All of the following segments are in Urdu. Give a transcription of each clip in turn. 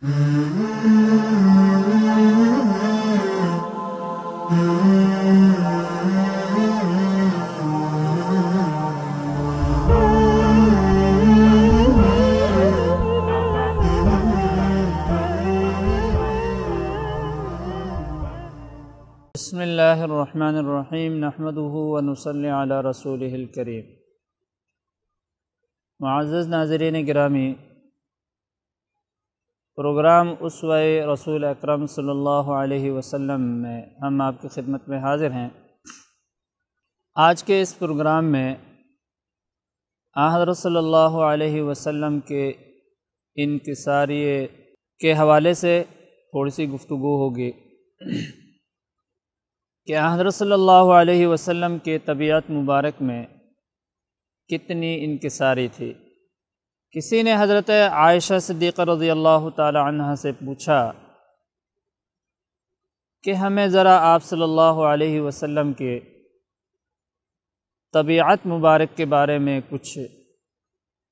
بسم اللہ الرحمن الرحیم نحمدہ ونصلی علی رسولہ الکریم۔ معزز ناظرین گرامی، پروگرام اسوہ رسول اکرم صلی اللہ علیہ وسلم میں ہم آپ کی خدمت میں حاضر ہیں۔ آج کے اس پروگرام میں حضرت صلی اللہ علیہ وسلم کے انکساریے کے حوالے سے تھوڑی سی گفتگو ہوگی کہ حضرت صلی اللہ علیہ وسلم کے طبیعت مبارک میں کتنی انکساری تھی۔ کسی نے حضرت عائشہ صدیقہ رضی اللہ تعالی عنہ سے پوچھا کہ ہمیں ذرا آپ صلی اللہ علیہ وسلم کے طبیعت مبارک کے بارے میں کچھ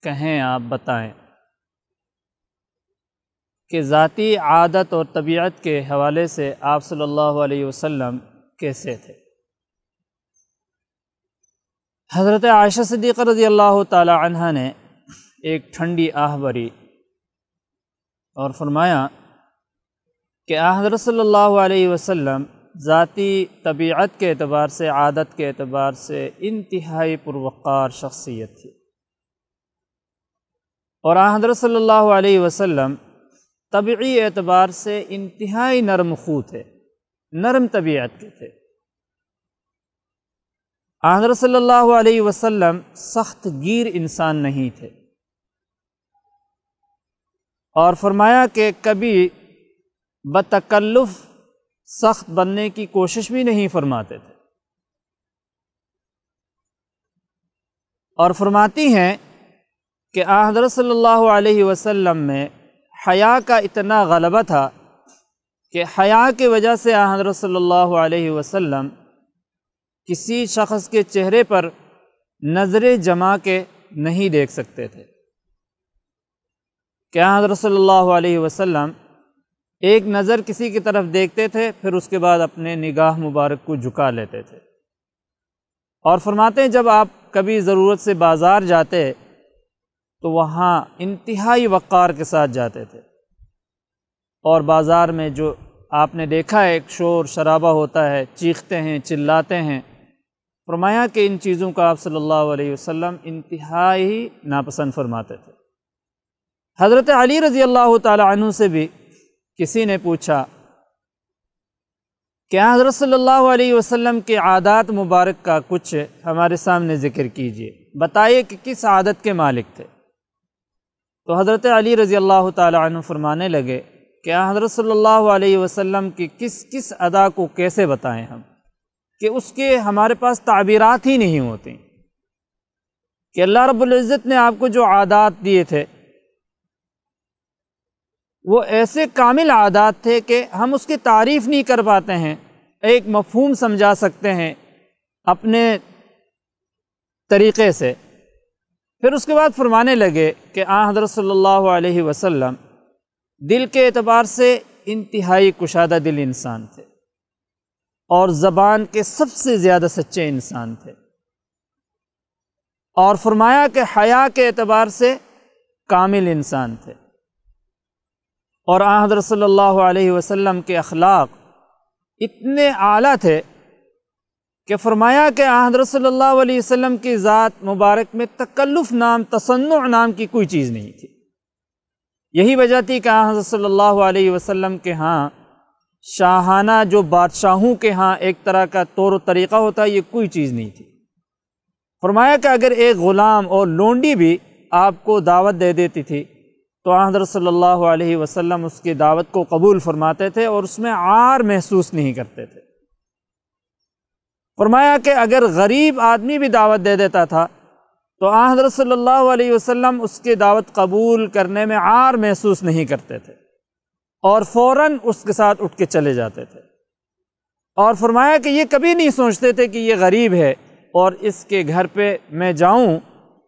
کہیں، آپ بتائیں کہ ذاتی عادت اور طبیعت کے حوالے سے آپ صلی اللہ علیہ وسلم کیسے تھے۔ حضرت عائشہ صدیقہ رضی اللہ تعالی عنہ نے ایک ٹھنڈی آہ بھری اور فرمایا کہ حضرت صلی اللہ علیہ وسلم ذاتی طبیعت کے اعتبار سے، عادت کے اعتبار سے انتہائی پروقار شخصیت تھی، اور حضرت صلی اللہ علیہ وسلم طبعی اعتبار سے انتہائی نرم خو تھے، نرم طبیعت کے تھے۔ حضرت صلی اللہ علیہ وسلم سخت گیر انسان نہیں تھے، اور فرمایا کہ کبھی بتکلف سخت بننے کی کوشش بھی نہیں فرماتے تھے، اور فرماتی ہیں کہ حضرت صلی اللہ علیہ وسلم میں حیا کا اتنا غلبہ تھا کہ حیا کی وجہ سے حضرت صلی اللہ علیہ وسلم کسی شخص کے چہرے پر نظریں جما کے نہیں دیکھ سکتے تھے، کہ حضرت صلی اللہ علیہ وسلم ایک نظر کسی کی طرف دیکھتے تھے، پھر اس کے بعد اپنے نگاہ مبارک کو جھکا لیتے تھے، اور فرماتے ہیں جب آپ کبھی ضرورت سے بازار جاتے تو وہاں انتہائی وقار کے ساتھ جاتے تھے، اور بازار میں جو آپ نے دیکھا ہے ایک شور شرابہ ہوتا ہے، چیختے ہیں، چلاتے ہیں، فرمایا کہ ان چیزوں کا آپ صلی اللہ علیہ وسلم انتہائی ناپسند فرماتے تھے۔ حضرت علی رضی اللہ تعالی عنہ سے بھی کسی نے پوچھا کہ حضرت صلی اللہ علیہ وسلم کے عادات مبارک کا کچھ ہمارے سامنے ذکر کیجئے، بتائیے کہ کس عادت کے مالک تھے۔ تو حضرت علی رضی اللہ تعالی عنہ فرمانے لگے کہ حضرت صلی اللہ علیہ وسلم کی کس ادا کو کیسے بتائیں ہم، کہ اس کے ہمارے پاس تعبیرات ہی نہیں ہوتی، کہ اللہ رب العزت نے آپ کو جو عادات دیے تھے وہ ایسے کامل عادات تھے کہ ہم اس کی تعریف نہیں کر پاتے ہیں، ایک مفہوم سمجھا سکتے ہیں اپنے طریقے سے۔ پھر اس کے بعد فرمانے لگے کہ حضرت صلی اللہ علیہ وسلم دل کے اعتبار سے انتہائی کشادہ دل انسان تھے، اور زبان کے سب سے زیادہ سچے انسان تھے، اور فرمایا کہ حیا کے اعتبار سے کامل انسان تھے، اور حضرت صلی اللہ علیہ وسلم کے اخلاق اتنے اعلیٰ تھے کہ فرمایا کہ حضرت صلی اللہ علیہ وسلم کی ذات مبارک میں تکلف نام، تصنع نام کی کوئی چیز نہیں تھی۔ یہی وجہ تھی کہ حضرت صلی اللہ علیہ وسلم کے ہاں شاہانہ جو بادشاہوں کے ہاں ایک طرح کا طور و طریقہ ہوتا ہے، یہ کوئی چیز نہیں تھی۔ فرمایا کہ اگر ایک غلام اور لونڈی بھی آپ کو دعوت دے دیتی تھی تو حضرت صلی اللہ علیہ وسلم اس کی دعوت کو قبول فرماتے تھے، اور اس میں عار محسوس نہیں کرتے تھے۔ فرمایا کہ اگر غریب آدمی بھی دعوت دے دیتا تھا تو حضرت صلی اللہ علیہ وسلم اس کی دعوت قبول کرنے میں عار محسوس نہیں کرتے تھے، اور فوراً اس کے ساتھ اٹھ کے چلے جاتے تھے، اور فرمایا کہ یہ کبھی نہیں سوچتے تھے کہ یہ غریب ہے اور اس کے گھر پہ میں جاؤں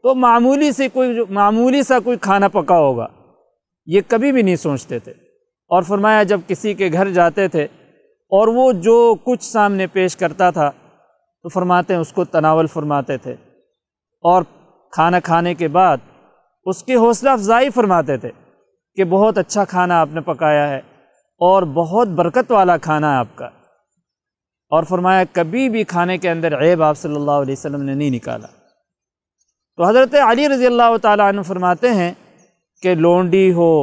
تو معمولی سا کوئی کھانا پکا ہوگا، یہ کبھی بھی نہیں سوچتے تھے۔ اور فرمایا جب کسی کے گھر جاتے تھے اور وہ جو کچھ سامنے پیش کرتا تھا تو فرماتے ہیں اس کو تناول فرماتے تھے، اور کھانا کھانے کے بعد اس کی حوصلہ افزائی فرماتے تھے کہ بہت اچھا کھانا آپ نے پکایا ہے اور بہت برکت والا کھانا ہے آپ کا، اور فرمایا کبھی بھی کھانے کے اندر عیب آپ صلی اللہ علیہ وسلم نے نہیں نکالا۔ تو حضرت علی رضی اللہ تعالیٰ عنہ فرماتے ہیں کہ لونڈی ہو،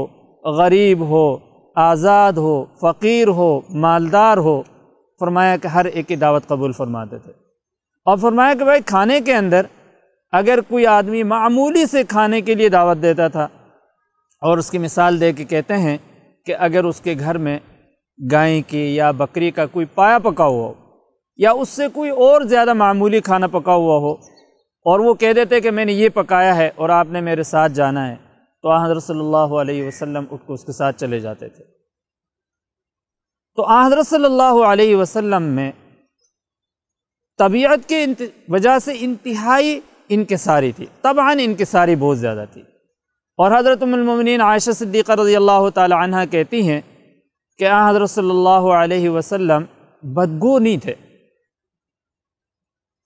غریب ہو، آزاد ہو، فقیر ہو، مالدار ہو، فرمایا کہ ہر ایک کی دعوت قبول فرماتے تھے، اور فرمایا کہ بھائی کھانے کے اندر اگر کوئی آدمی معمولی سے کھانے کے لیے دعوت دیتا تھا، اور اس کی مثال دے کے کہتے ہیں کہ اگر اس کے گھر میں گائے کی یا بکری کا کوئی پایا پکا ہوا ہو یا اس سے کوئی اور زیادہ معمولی کھانا پکا ہوا ہو، اور وہ کہہ دیتے کہ میں نے یہ پکایا ہے اور آپ نے میرے ساتھ جانا ہے، تو آن حضرت صلی اللہ علیہ وسلم اٹھ کو اس کے ساتھ چلے جاتے تھے۔ تو آن حضرت صلی اللہ علیہ وسلم میں طبیعت کے وجہ سے انتہائی انکساری تھی، طبعاً انکساری بہت زیادہ تھی، اور حضرت ام المؤمنین عائشہ صدیقہ رضی اللہ تعالی عنہ کہتی ہیں کہ آن حضرت صلی اللہ علیہ وسلم بدگو نہیں تھے۔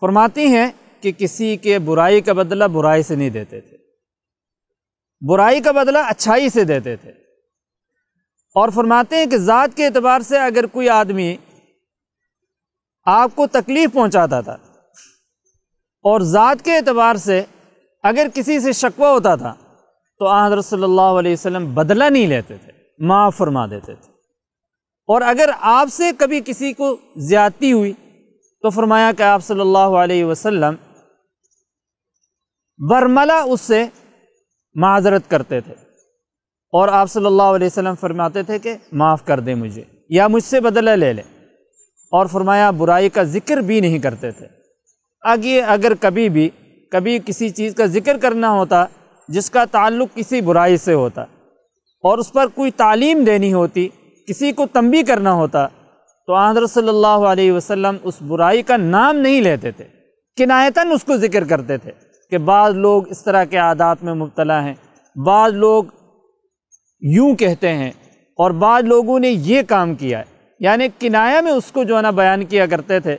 فرماتی ہیں کہ کسی کے برائی کا بدلہ برائی سے نہیں دیتے تھے، برائی کا بدلہ اچھائی سے دیتے تھے، اور فرماتے ہیں کہ ذات کے اعتبار سے اگر کوئی آدمی آپ کو تکلیف پہنچاتا تھا اور ذات کے اعتبار سے اگر کسی سے شکوہ ہوتا تھا تو آن حضرت صلی اللہ علیہ وسلم بدلہ نہیں لیتے تھے، معاف فرما دیتے تھے، اور اگر آپ سے کبھی کسی کو زیادتی ہوئی تو فرمایا کہ آپ صلی اللہ علیہ وسلم برملا اس سے معذرت کرتے تھے، اور آپ صلی اللہ علیہ وسلم فرماتے تھے کہ معاف کر دیں مجھے یا مجھ سے بدلہ لے لیں، اور فرمایا برائی کا ذکر بھی نہیں کرتے تھے۔ اگر کبھی کسی چیز کا ذکر کرنا ہوتا جس کا تعلق کسی برائی سے ہوتا اور اس پر کوئی تعلیم دینی ہوتی، کسی کو تنبیہ کرنا ہوتا، تو آن حضرت صلی اللہ علیہ وسلم اس برائی کا نام نہیں لیتے تھے، کنایتاً اس کو ذکر کرتے تھے کہ بعض لوگ اس طرح کے عادات میں مبتلا ہیں، بعض لوگ یوں کہتے ہیں، اور بعض لوگوں نے یہ کام کیا ہے، یعنی کنایہ میں اس کو جو ہے نا بیان کیا کرتے تھے،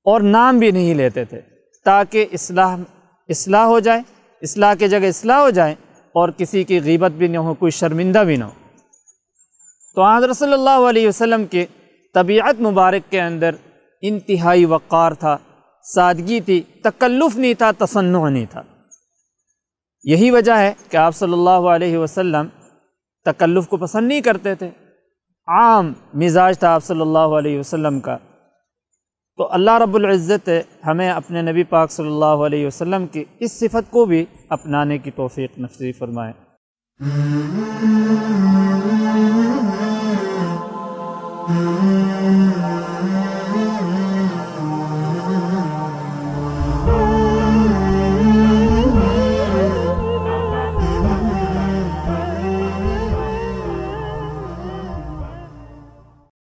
اور نام بھی نہیں لیتے تھے، تاکہ اصلاح ہو جائے، اصلاح کی جگہ اصلاح ہو جائے، اور کسی کی غیبت بھی نہ ہو، کوئی شرمندہ بھی نہ ہو۔ تو حضرت صلی اللہ علیہ وسلم کی طبیعت مبارک کے اندر انتہائی وقار تھا، سادگی تھی، تکلف نہیں تھا، تصنع نہیں تھا۔ یہی وجہ ہے کہ آپ صلی اللہ علیہ وسلم تکلف کو پسند نہیں کرتے تھے، عام مزاج تھا آپ صلی اللہ علیہ وسلم کا۔ تو اللہ رب العزت ہمیں اپنے نبی پاک صلی اللہ علیہ وسلم کی اس صفت کو بھی اپنانے کی توفیق نصیب فرمائے۔